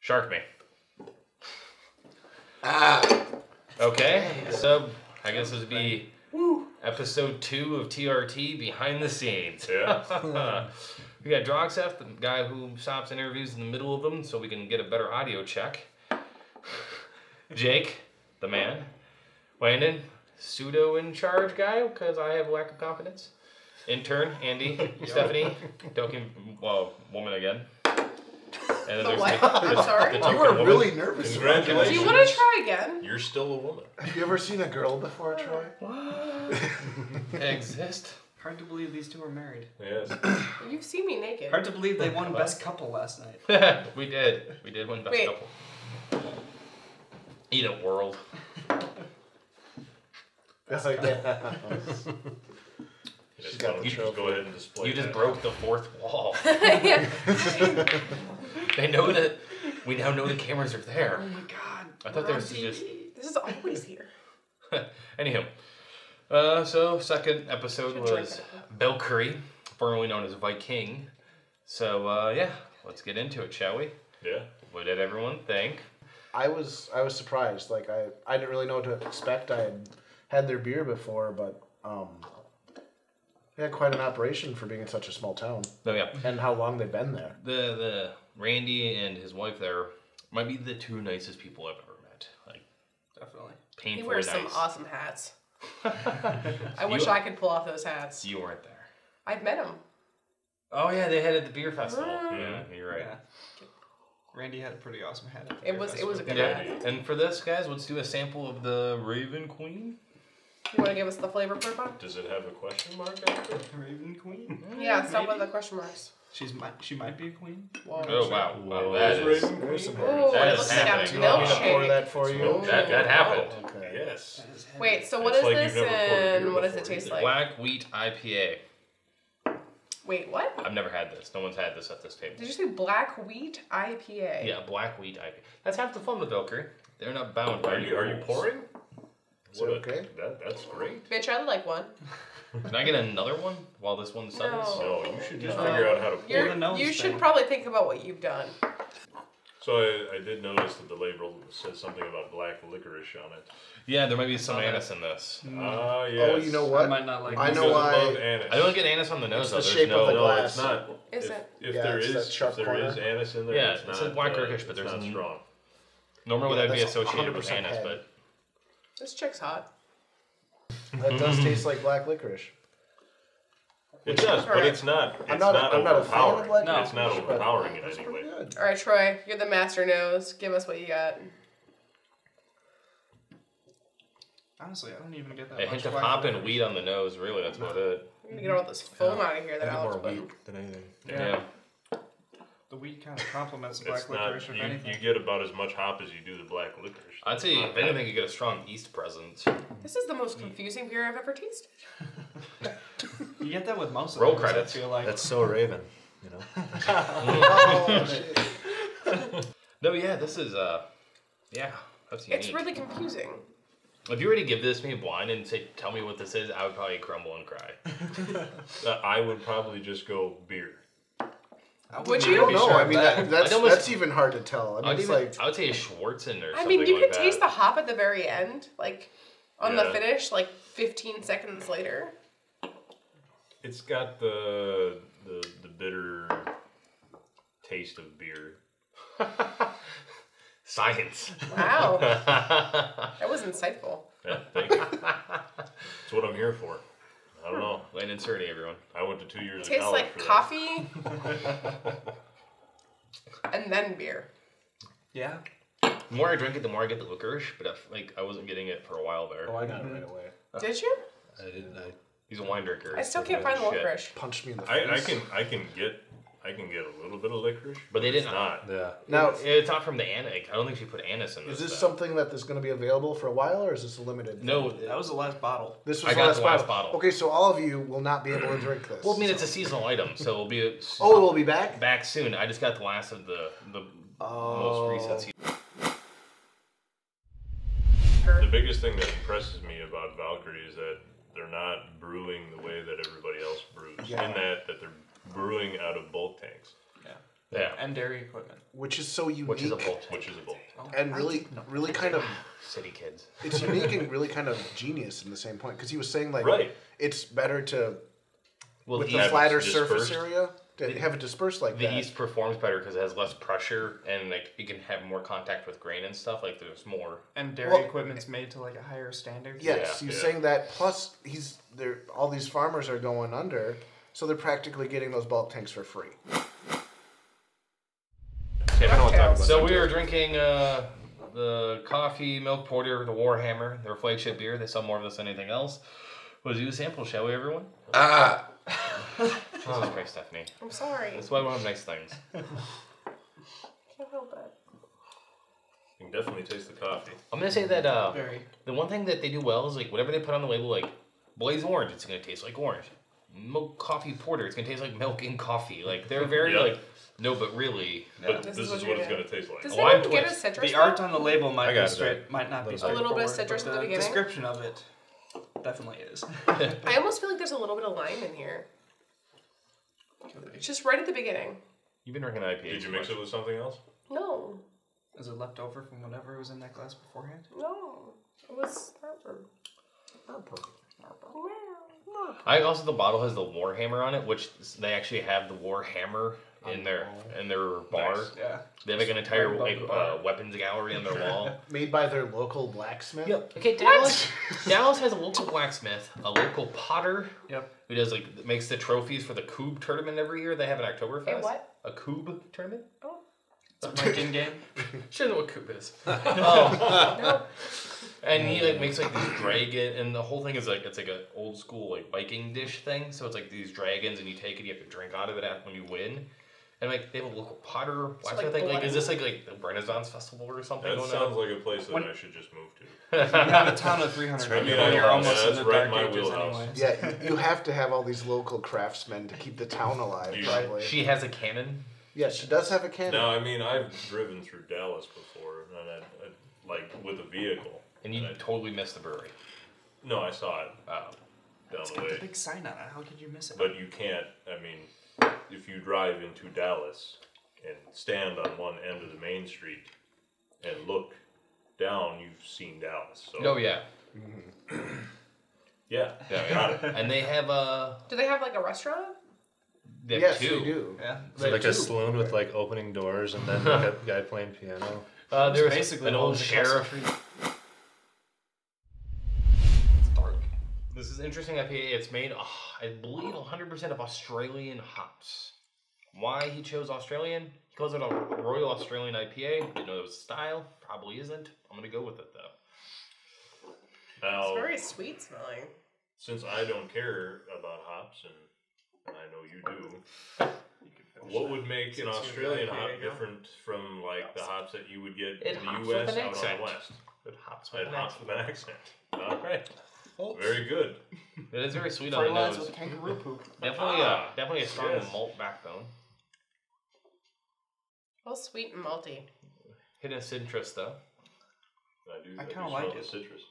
Shark me. Okay, so I guess this would be episode 2 of TRT Behind the Scenes. Yeah. We got Drogseth, the guy who stops interviews in the middle of them so we can get a better audio check. Jake, the man. Landon, pseudo in charge guy because I have a lack of confidence. Intern, Andy, Stephanie, token, woman again. And then there's what? I'm sorry. You were really nervous. Congratulations. Do you want to try again? You're still a woman. Have you ever seen a girl before, Troy? Exist. Hard to believe these two are married. Yes. You've seen me naked. Hard to believe they won Best Couple last night. We did. We did win Best Couple. Eat it, world. That's like that. Just go ahead and display. You just that. broke the fourth wall. Yeah. They know that. We now know the cameras are there. Oh my god. I thought there was just. This is always here. Anyhow, so second episode was Valkyrie, formerly known as Viking. So yeah, let's get into it, shall we? Yeah. What did everyone think? I was surprised. Like I didn't really know what to expect. I had their beer before, but they had quite an operation for being in such a small town. Oh yeah. And how long they've been there. The Randy and his wife there might be the two nicest people I've ever met. Like Definitely. painfully He wears nice. some awesome hats. I wish I could pull off those hats. You weren't there. I've met him. Oh yeah, they had it at the beer festival. Mm. Yeah, you're right. Yeah. Randy had a pretty awesome hat. At the It was a good Yeah. hat. And for this, guys, let's do a sample of the Raven Queen. You want to give us the flavor profile? Does it have a question mark after? Raven Queen. Yeah, stop with the question marks. She might be a queen. Whoa. Oh wow, wow, that is Raven There's some Ooh, That it is looks like a happening. Do you want me to pour milkshake. that for you? that happened. Okay. Yes. Wait, so what It's is like this you've never poured beer and what does it before taste either. like? Black wheat IPA. Wait, what? I've never had this. No one's had this at this table. Did you say black wheat IPA? Yeah, black wheat IPA. That's half the fun with Valkyrie. They're not bound by Are you pouring? Is it okay? That's great. Bitch, I'd like one. Can I get another one while this one settles? No. No, you should just figure out how to pour. You're, the nose you should thing. probably think about what you've done. So I did notice that the label says something about black licorice on it. Yeah, there might be some anise in this. Ah, yes. Oh, you know I what? might not like I this. know Because why. above anise. I don't get anise on the nose It's though. the There's shape of no. the No, glass. it's not. Is if, it? If Yeah, there it's is, that sharp if there corner. is anise in there, Yeah, it's it's not. like black licorice, but there's not n- strong. Normally Yeah, that'd be that's associated with 100% anise, head. but This chick's hot. That does taste like black licorice. It does, but it's not. It's I'm not a fan of overpowering. black No. It's not licorice, but overpowering in it's any pretty way. good. All right, Troy, you're the master nose. Give us what you got. Honestly, I don't even get that a much hint of black hop and licorice. weed on the nose. Really, that's about it. I'm gonna get all this foam out of here that Alex put in. than anything. Yeah. The weed kind of complements the It's black not. licorice, if anything. You get about as much hop as you do the black licorice. I'd say if anything, you get a strong yeast presence. This is the most confusing beer I've ever tasted. You get that with most of Roll them, credits. I feel like. That's so Raven, you know. Oh, shit. No, yeah, this is yeah, that's unique. It's really confusing. If you were to give this me blind and say, "Tell me what this is," I would probably crumble and cry. I would probably just go beer. Would I you? don't know. I mean, I'd almost- that's even hard to tell. I mean, it's like I would say a Schwarzen or I something mean, you like can taste the that. hop at the very end, like on the Yeah. finish, like 15 seconds later. It's got the bitter taste of beer. Science. Wow, that was insightful. Yeah, thank you. That's what I'm here for. I don't know. Landon Cerny, everyone. I went to 2 years of Tastes college like for that. coffee and then beer. Yeah. The more I drink it, the more I get the licorice. But I wasn't getting it for a while there. oh, I got it right away. Did you? I didn't. He's a wine drinker. I still can't find the Shit. licorice. Punched me in the I face. can get a little bit of licorice, But they it's didn't- not. Yeah. Now, It's not from the anise. I don't think she put anise in this. is this stuff. something that is going to be available for a while, or is this a limited? No. That was the last bottle. This I was got the the last bottle. Okay, so all of you will not be able to drink this. Well, I mean, it's a seasonal item, so it'll be Oh, it will be back. back soon. I just got the last of the most recent season. The biggest thing that impresses me about Valkyrie is that they're not brewing the way that everybody else brews. Yeah. In that they're brewing out of bulk tanks. Yeah. And dairy equipment. which is so unique. Which is a bolt. Which is a bolt. And really kind of, City kids. it's unique and really kind of genius in the same point. Because he was saying, like, Right. it's better to, Well, with the the yeast, flatter dispersed. surface area, to have it dispersed like the that. yeast performs better because it has less pressure and like you can have more contact with grain and stuff. Like there's more. And dairy Well, equipment's made to like a higher standard. Yes, Yeah. he's Yeah. saying that. Plus, all these farmers are going under, so they're practically getting those bulk tanks for free. So we were drinking the coffee milk porter, the Warhammer, their flagship beer. They sell more of this than anything else. Let's do a sample, shall we, everyone? Jesus Christ, Stephanie. I'm sorry. That's why we don't have nice things. Can't help it. You can definitely taste the coffee. I'm gonna say that Very. the one thing that they do well is like whatever they put on the label, like Blaze Orange, it's gonna taste like orange. Milk coffee porter, it's gonna taste like milk in coffee. Like they're very Yep. like no, but really. But This this is is what what you're it's going to taste like. Does Oh, I'm anyone get a twist. citrus? The art on the label might got be it. straight, might not be A little bit of straightforward, citrus but at the beginning? description of it definitely is. I almost feel like there's a little bit of lime in here. It's just right at the beginning. You've been drinking IPA. Did you mix it with something else? No, Is it left over from whatever was in that glass beforehand? no, it was Taproom. I also the bottle has the Warhammer on it, which they actually have the Warhammer in their bar. Nice, yeah. They have like an entire Right above like the bar. weapons gallery on their wall. Made by their local blacksmith. Yep. Okay, Dallas. Dallas has a local blacksmith, a local potter. Yep. Who does like makes the trophies for the Coob tournament every year? They have an Oktoberfest. A what? A Coob tournament? Oh, It's a Viking game. Should know what Coob is. Oh. no. And he like makes like these dragon, and the whole thing is like it's like an old school like Viking dish thing. So it's like these dragons, and you take it, you have to drink out of it when you win. And like they have a local potter. So, Blacksmith like, thing. Like is this blood. like the Renaissance Festival or something? That going sounds on? like a place that When- I should just move to. You have a town of 300 I mean, people. I You're know, almost yeah, in that's the right dark in my ages wheelhouse. anyways. Yeah, you have to have all these local craftsmen to keep the town alive, You- probably. She has a cannon. Yeah, she does have a cannon. No, I mean, I've driven through Dallas before, and I like with a vehicle. And you totally missed the brewery. No, I saw it Oh. down It's the got way. the big sign on it. How could you miss it? But you can't, I mean, if you drive into Dallas and stand on one end of the main street and look down, you've seen Dallas. So Oh yeah. yeah, Yeah, got yeah. it. And they have Do they have like a restaurant? they have Yes, two. they do. yeah. Is it like a saloon with like opening doors and then like a guy playing piano? There's basically an all old the sheriff. street. It's dark. This is interesting IPA. It's made, I believe, 100% of Australian hops. Why he chose Australian? He calls it a Royal Australian IPA. Didn't know it was style. Probably isn't. I'm gonna go with it though. Now, It's very sweet smelling. since I don't care about hops, and I know you do, what would make an Australian hop different from like the hops that you would get It in hops the U.S. with an out on accent. the West? It hops with It an hops accent. with an accent. All right, very good. It is very sweet on the Fertilized nose. with kangaroo poop. Definitely a strong yes. malt backbone. Well, sweet and malty. Hidden citrus though. I do. I do kinda smell like the it. citrus.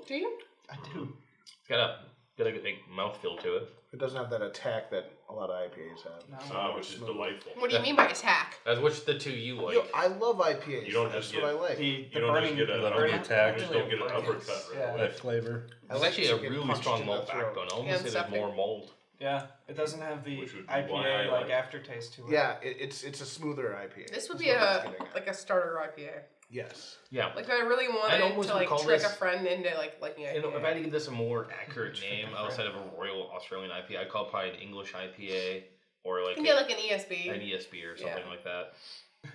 Do you? I do. Got a good mouthfeel to it. It doesn't have that attack that a lot of IPAs have. No. Which is delightful. What do you mean by attack? As which the two you like? Yo, I love IPAs. You don't That's just what get I like. The You don't burning, just get Let a them burning- attack. You just don't get an burning. uppercut right Yeah. away. That flavor. I It's like actually to a get really punched strong in the malt throat. backbone. I And almost say there's stuffing. more mold. Yeah, it doesn't have the Which would be why I IPA like like it. aftertaste to it. Yeah, it's a smoother IPA. This would is be what I was a getting at. like a starter IPA. Yes. Yeah. Like if I really wanted almost to like would call trick a this- friend into like liking You know, if I IPA. had to give this a more accurate name outside of a Royal Australian IPA, I'd call it probably an English IPA or like, Yeah, like an ESB. an ESB or something Yeah. like that. I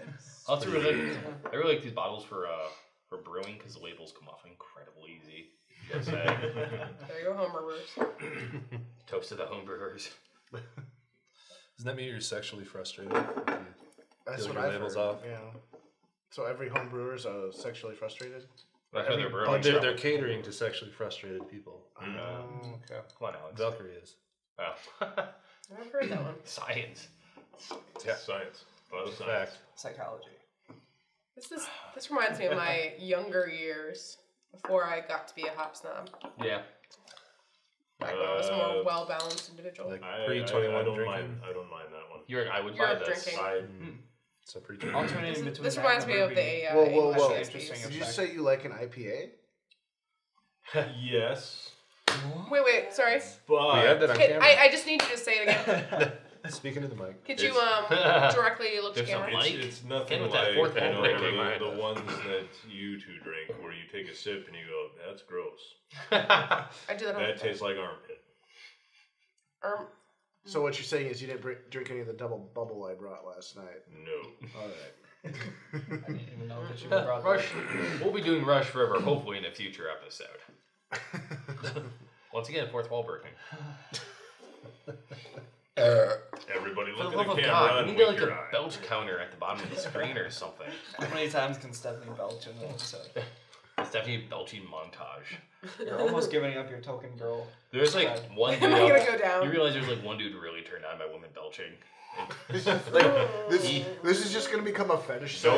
also really I really like these bottles for brewing because the labels come off incredibly easy. Just say. There you go, homebrewers. Toast to the homebrewers. Doesn't that mean you're sexually frustrated? If you That's peel what your I've labels heard. off? Yeah. So every home brewer's sexually frustrated? That's how they're brewing. But they're catering to sexually frustrated people. Okay. Come on, Alex. Valkyrie is. Oh. I've heard that one. Science. Yeah, science. A lot of science. Fact. Psychology. This reminds me of my younger years before I got to be a hop snob. Yeah. Back when I was a more well balanced individual. Like I pre-21 don't drinking. mind. I don't mind that one. I would You're buy this. drinking. So pretty. Alternating between This that reminds and me of the Brewery. Whoa. Actually, AIPs. interesting Did you effect. say you like an IPA? Yes, Wait, sorry. but We had that on camera. I just need you to say it again. Speaking to the mic. Could you directly look to There's camera? some- it's nothing Again with like that fourth you wall know, break right behind the us. ones that you two drink, where you take a sip and you go, "That's gross. I do that all the That time. tastes like armpit." So what you're saying is you didn't drink any of the double bubble I brought last night. No. All right. I didn't even know that you brought Rush. that. We'll be doing Rush River hopefully in a future episode. Once again, fourth wall breaking. Everybody For look the at love the of camera God, and we need wink like your a eye. belch counter at the bottom of the screen or something. How many times can Stephanie belch in an episode? It's definitely a belching montage. You're almost giving up your token girl. There's like Right. one Am dude. I gonna go down? You realize there's like one dude really turned on by women belching. This is just gonna become a fetish. Don't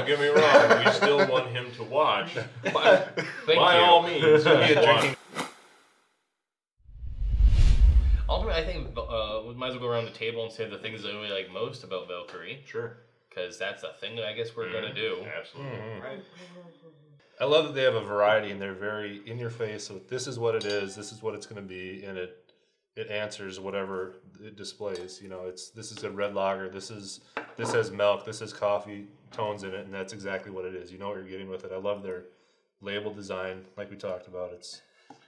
get me wrong. We still want him to watch. But thank By you. all means, be a drinking. Ultimately, I think we might as well go around the table and say the things that we like most about Valkyrie, Sure. because that's the thing that I guess we're gonna do. Absolutely. Right. I love that they have a variety and they're very in your face. So this is what it is. This is what it's going to be, and it answers whatever it displays. You know, this is a red lager. This has milk. This has coffee tones in it, and that's exactly what it is. You know what you're getting with it. I love their label design, like we talked about.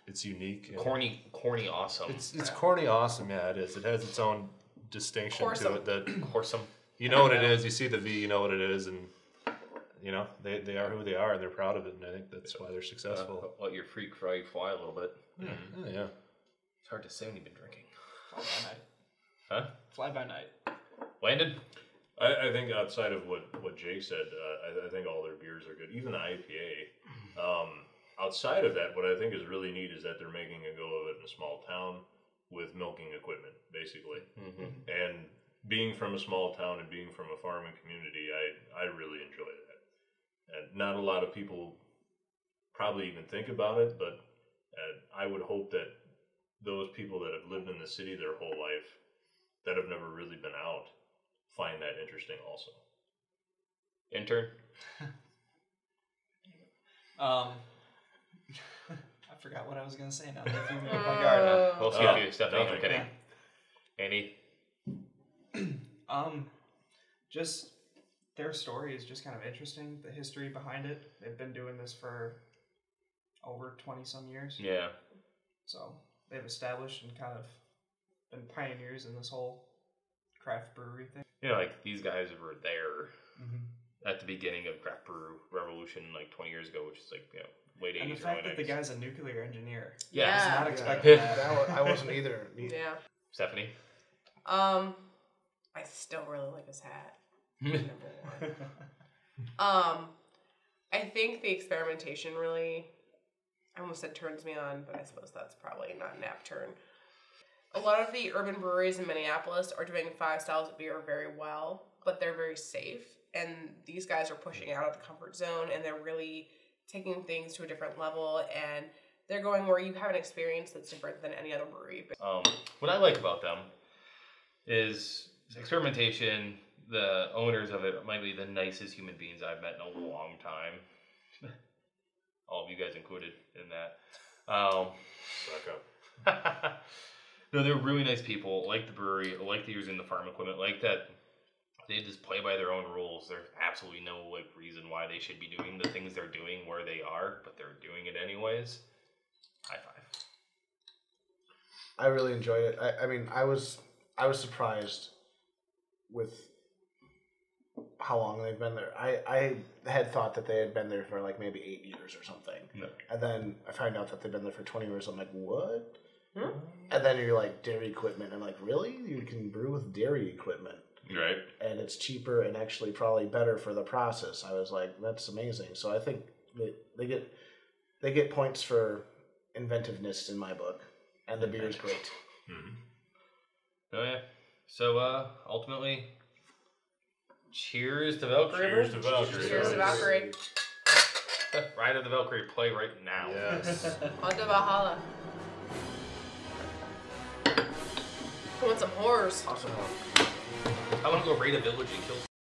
It's unique. And Corny, awesome. It's corny awesome. Yeah, it is. It has its own distinction to Corsome. it that Awesome. you know what it is. You see the V, you know what it is, and you know they are who they are, and they're proud of it. And I think that's why they're successful. Let your freak fly a little bit. Yeah. It's hard to say when you've been drinking. Fly by night. Huh? Fly by night. Landon? I think outside of what Jake said, I think all their beers are good. Even the IPA. Outside of that, what I think is really neat is that they're making a go of it in a small town with milking equipment, basically. Mm-hmm. And being from a small town and being from a farming community, I really enjoy that. And not a lot of people probably even think about it, but I would hope that those people that have lived in the city their whole life, that have never really been out, find that interesting also. Intern? I forgot what I was gonna say now. They threw me off my guard. We'll see if you, Stephanie. I'm nothing. kidding. Andy? Just their story is just kind of interesting. The history behind it. They've been doing this for over 20 some years. Yeah. So they've established and kind of been pioneers in this whole craft brewery thing. You know, like, these guys were there Mm-hmm. at the beginning of craft brew revolution, like, 20 years ago, which is, like, you know, late 80s, And the early fact that the 90s. guy's a nuclear engineer. Yeah. I was not Yeah. expecting Yeah. that. I wasn't either. Yeah. Stephanie? I still really like his hat. Number one. I think the experimentation really, I almost said turns me on, but I suppose that's probably not an apt turn. A lot of the urban breweries in Minneapolis are doing 5 styles of beer very well, but they're very safe. And these guys are pushing out of the comfort zone, and they're really taking things to a different level, and they're going where you have an experience that's different than any other brewery. What I like about them is experimentation. The owners of it might be the nicest human beings I've met in a long time. All of you guys included in that. Suck up. No, they're really nice people. Like the brewery, like the using the farm equipment, like that. They just play by their own rules. There's absolutely no reason why they should be doing the things they're doing where they are, but they're doing it anyways. High five. I really enjoyed it. I mean, I was surprised with how long they've been there. I had thought that they had been there for like maybe 8 years or something. No. And then I find out that they've been there for 20 years. I'm like, what? Hmm? And then you're like, dairy equipment. I'm like, really? You can brew with dairy equipment. Right. And it's cheaper and actually probably better for the process. I was like, that's amazing. So I think they get points for inventiveness in my book. And the beer is great. Mm-hmm. Oh yeah. So ultimately, cheers to Valkyrie. Cheers to Valkyrie. Cheers to Valkyrie. Ride of the Valkyrie, play right now. Yes. On to Valhalla. I want some horrors. Awesome. I want to go raid a village and kill